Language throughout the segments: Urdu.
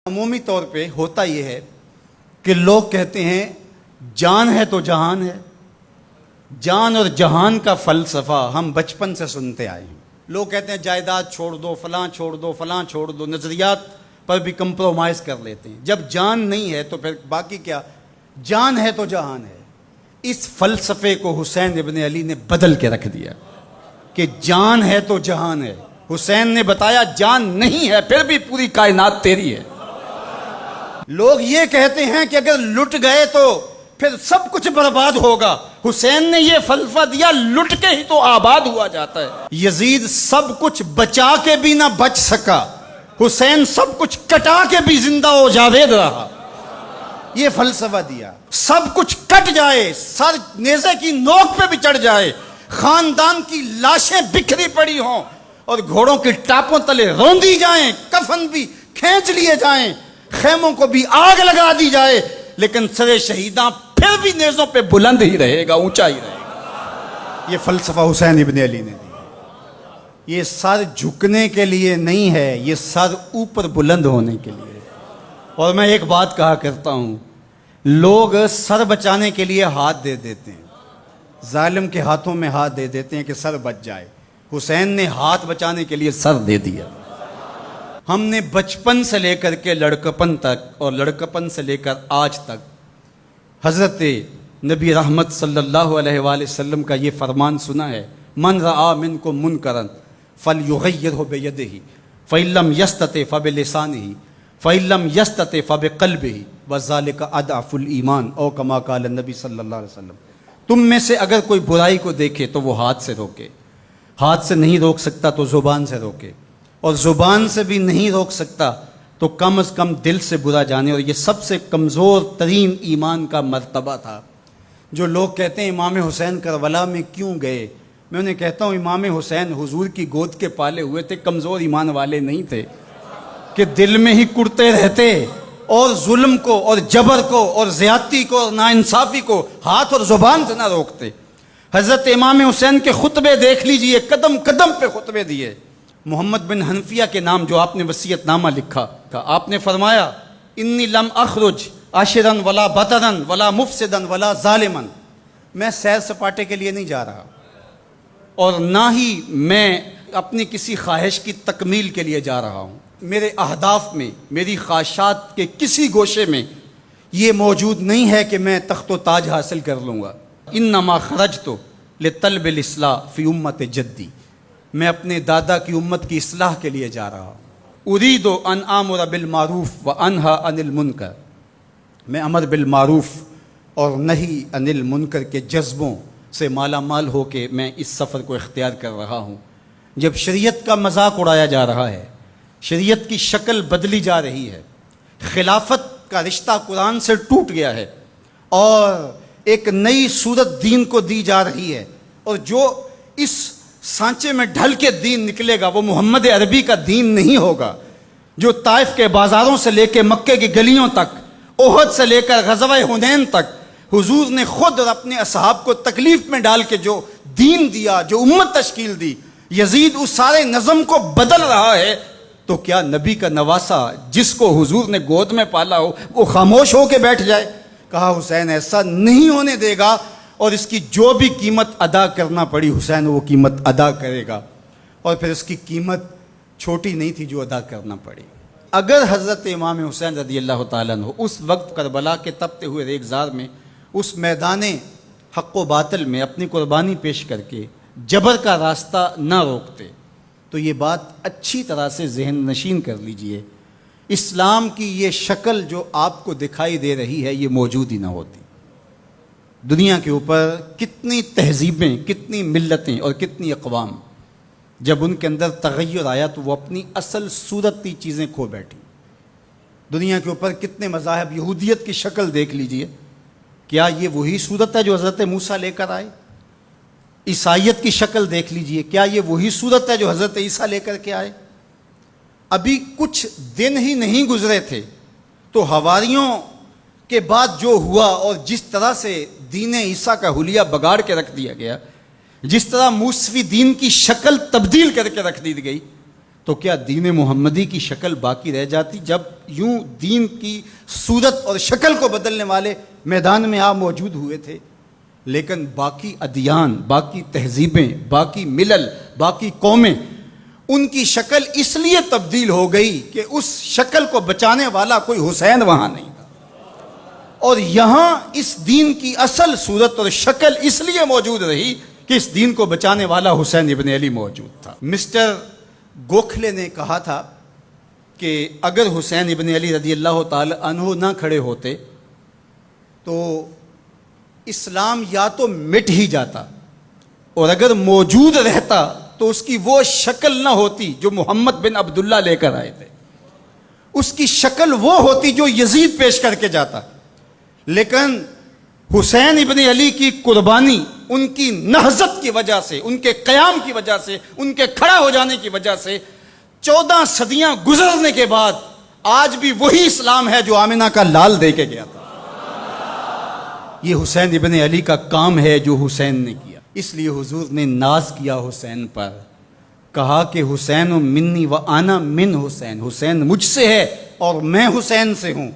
عمومی طور پہ ہوتا یہ ہے کہ لوگ کہتے ہیں جان ہے تو جہان ہے. جان اور جہان کا فلسفہ ہم بچپن سے سنتے آئے ہیں. لوگ کہتے ہیں جائیداد چھوڑ دو، فلاں چھوڑ دو، فلاں چھوڑ دو، نظریات پر بھی کمپرومائز کر لیتے ہیں. جب جان نہیں ہے تو پھر باقی کیا؟ جان ہے تو جہان ہے. اس فلسفے کو حسین ابن علی نے بدل کے رکھ دیا کہ جان ہے تو جہان ہے. حسین نے بتایا جان نہیں ہے پھر بھی پوری کائنات تیری ہے. لوگ یہ کہتے ہیں کہ اگر لٹ گئے تو پھر سب کچھ برباد ہوگا. حسین نے یہ فلسفہ دیا لٹ کے ہی تو آباد ہوا جاتا ہے. یزید سب کچھ بچا کے بھی نہ بچ سکا، حسین سب کچھ کٹا کے بھی زندہ و جاوید رہا. یہ فلسفہ دیا سب کچھ کٹ جائے، سر نیزے کی نوک پہ بھی چڑھ جائے، خاندان کی لاشیں بکھری پڑی ہوں اور گھوڑوں کی ٹاپوں تلے روندی جائیں، کفن بھی کھینچ لیے جائیں، خیموں کو بھی آگ لگا دی جائے، لیکن سر شہیداں پھر بھی نیزوں پہ بلند ہی رہے گا، اونچا ہی رہے گا. یہ فلسفہ حسین ابن علی نے دیا. یہ سر جھکنے کے لیے نہیں ہے، یہ سر اوپر بلند ہونے کے لیے. اور میں ایک بات کہا کرتا ہوں، لوگ سر بچانے کے لیے ہاتھ دے دیتے ہیں، ظالم کے ہاتھوں میں ہاتھ دے دیتے ہیں کہ سر بچ جائے. حسین نے ہاتھ بچانے کے لیے سر دے دیا. ہم نے بچپن سے لے کر کے لڑکپن تک اور لڑکپن سے لے کر آج تک حضرت نبی رحمت صلی اللہ علیہ وآلہ وسلم کا یہ فرمان سنا ہے، من رآ منکم منکرا فلیغیرہ بیدہ فإن لم یستطع فبلسانہ فإن لم یستطع فبقلبہ وذلک اضعف الایمان او کما قال النبی صلی اللہ علیہ وسلم. تم میں سے اگر کوئی برائی کو دیکھے تو وہ ہاتھ سے روکے، ہاتھ سے نہیں روک سکتا تو زبان سے روکے، اور زبان سے بھی نہیں روک سکتا تو کم از کم دل سے برا جانے. اور یہ سب سے کمزور ترین ایمان کا مرتبہ تھا. جو لوگ کہتے ہیں امام حسین کربلا میں کیوں گئے، میں انہیں کہتا ہوں امام حسین حضور کی گود کے پالے ہوئے تھے، کمزور ایمان والے نہیں تھے کہ دل میں ہی کڑتے رہتے اور ظلم کو اور جبر کو اور زیادتی کو اور ناانصافی کو ہاتھ اور زبان سے نہ روکتے. حضرت امام حسین کے خطبے دیکھ لیجئے، قدم قدم پہ خطبے دیے. محمد بن حنفیہ کے نام جو آپ نے وصیت نامہ لکھا تھا، آپ نے فرمایا انی لم اخرج عاشرا ولا بطرا ولا مفسدا ولا ظالما. میں سیر سپاٹے کے لیے نہیں جا رہا اور نہ ہی میں اپنی کسی خواہش کی تکمیل کے لیے جا رہا ہوں. میرے اہداف میں، میری خواہشات کے کسی گوشے میں یہ موجود نہیں ہے کہ میں تخت و تاج حاصل کر لوں گا. انما خرجت لطلب الاصلاح فی امت جدی. میں اپنے دادا کی امت کی اصلاح کے لیے جا رہا ہوں. ارید ان آمر بالمعروف وانہی عن المنکر. میں امر بالمعروف اور نہی عن المنکر کے جذبوں سے مالا مال ہو کے میں اس سفر کو اختیار کر رہا ہوں. جب شریعت کا مذاق اڑایا جا رہا ہے، شریعت کی شکل بدلی جا رہی ہے، خلافت کا رشتہ قرآن سے ٹوٹ گیا ہے اور ایک نئی صورت دین کو دی جا رہی ہے، اور جو اس سانچے میں ڈھل کے دین نکلے گا وہ محمد عربی کا دین نہیں ہوگا جو طائف کے بازاروں سے لے کے مکے کی گلیوں تک، احد سے لے کر غزوہ حنین تک حضور نے خود اور اپنے اصحاب کو تکلیف میں ڈال کے جو دین دیا، جو امت تشکیل دی. یزید اس سارے نظم کو بدل رہا ہے، تو کیا نبی کا نواسا جس کو حضور نے گود میں پالا ہو وہ خاموش ہو کے بیٹھ جائے؟ کہا حسین ایسا نہیں ہونے دے گا، اور اس کی جو بھی قیمت ادا کرنا پڑی حسین وہ قیمت ادا کرے گا. اور پھر اس کی قیمت چھوٹی نہیں تھی جو ادا کرنا پڑی. اگر حضرت امام حسین رضی اللہ تعالیٰ عنہ اس وقت کربلا کے تپتے ہوئے ریگزار میں اس میدان حق و باطل میں اپنی قربانی پیش کر کے جبر کا راستہ نہ روکتے تو یہ بات اچھی طرح سے ذہن نشین کر لیجئے، اسلام کی یہ شکل جو آپ کو دکھائی دے رہی ہے یہ موجود ہی نہ ہوتی. دنیا کے اوپر کتنی تہذیبیں، کتنی ملتیں اور کتنی اقوام، جب ان کے اندر تغیر آیا تو وہ اپنی اصل صورتی چیزیں کھو بیٹھی. دنیا کے اوپر کتنے مذاہب، یہودیت کی شکل دیکھ لیجئے، کیا یہ وہی صورت ہے جو حضرت موسیٰ لے کر آئے؟ عیسائیت کی شکل دیکھ لیجئے، کیا یہ وہی صورت ہے جو حضرت عیسیٰ لے کر کے آئے؟ ابھی کچھ دن ہی نہیں گزرے تھے تو حواریوں کے بعد جو ہوا اور جس طرح سے دین عیسیٰ کا حلیہ بگاڑ کے رکھ دیا گیا، جس طرح موسوی دین کی شکل تبدیل کر کے رکھ دی گئی، تو کیا دین محمدی کی شکل باقی رہ جاتی؟ جب یوں دین کی صورت اور شکل کو بدلنے والے میدان میں آپ موجود ہوئے تھے، لیکن باقی ادیان، باقی تہذیبیں، باقی ملل، باقی قومیں، ان کی شکل اس لیے تبدیل ہو گئی کہ اس شکل کو بچانے والا کوئی حسین وہاں نہیں تھا، اور یہاں اس دین کی اصل صورت اور شکل اس لیے موجود رہی کہ اس دین کو بچانے والا حسین ابن علی موجود تھا۔ مسٹر گوکھلے نے کہا تھا کہ اگر حسین ابن علی رضی اللہ تعالی عنہ نہ کھڑے ہوتے تو اسلام یا تو مٹ ہی جاتا، اور اگر موجود رہتا تو اس کی وہ شکل نہ ہوتی جو محمد بن عبداللہ لے کر آئے تھے، اس کی شکل وہ ہوتی جو یزید پیش کر کے جاتا۔ لیکن حسین ابن علی کی قربانی، ان کی نہضت کی وجہ سے، ان کے قیام کی وجہ سے، ان کے کھڑا ہو جانے کی وجہ سے 14 صدیاں گزرنے کے بعد آج بھی وہی اسلام ہے جو آمنہ کا لال دے کے گیا تھا۔ یہ حسین ابن علی کا کام ہے جو حسین نے کیا۔ اس لیے حضور نے ناز کیا حسین پر، کہا کہ حسین منی و انا من حسین، حسین مجھ سے ہے اور میں حسین سے ہوں۔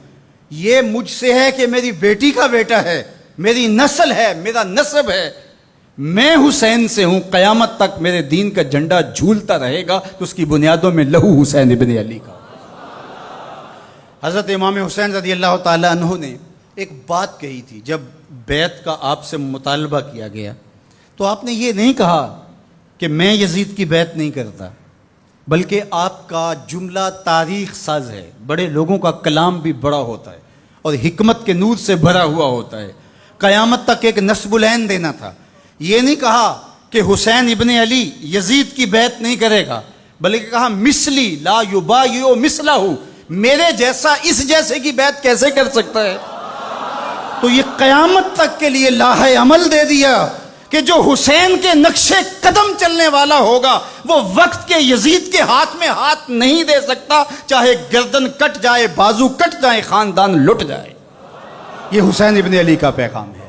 یہ مجھ سے ہے کہ میری بیٹی کا بیٹا ہے، میری نسل ہے، میرا نسب ہے، میں حسین سے ہوں، قیامت تک میرے دین کا جھنڈا جھولتا رہے گا، تو اس کی بنیادوں میں لہو حسین ابن علی کا۔ حضرت امام حسین رضی اللہ تعالی عنہ نے ایک بات کہی تھی جب بیعت کا آپ سے مطالبہ کیا گیا، تو آپ نے یہ نہیں کہا کہ میں یزید کی بیعت نہیں کرتا، بلکہ آپ کا جملہ تاریخ ساز ہے، بڑے لوگوں کا کلام بھی بڑا ہوتا ہے اور حکمت کے نور سے بھرا ہوا ہوتا ہے، قیامت تک ایک نسب العین دینا تھا۔ یہ نہیں کہا کہ حسین ابن علی یزید کی بیعت نہیں کرے گا، بلکہ کہا مثلی لا یبایع مثلہ، میرے جیسا اس جیسے کی بیعت کیسے کر سکتا ہے؟ تو یہ قیامت تک کے لیے لاہ عمل دے دیا کہ جو حسین کے نقشے قدم چلنے والا ہوگا وہ وقت کے یزید کے ہاتھ میں ہاتھ نہیں دے سکتا، چاہے گردن کٹ جائے، بازو کٹ جائے، خاندان لٹ جائے۔ یہ حسین ابن علی کا پیغام ہے۔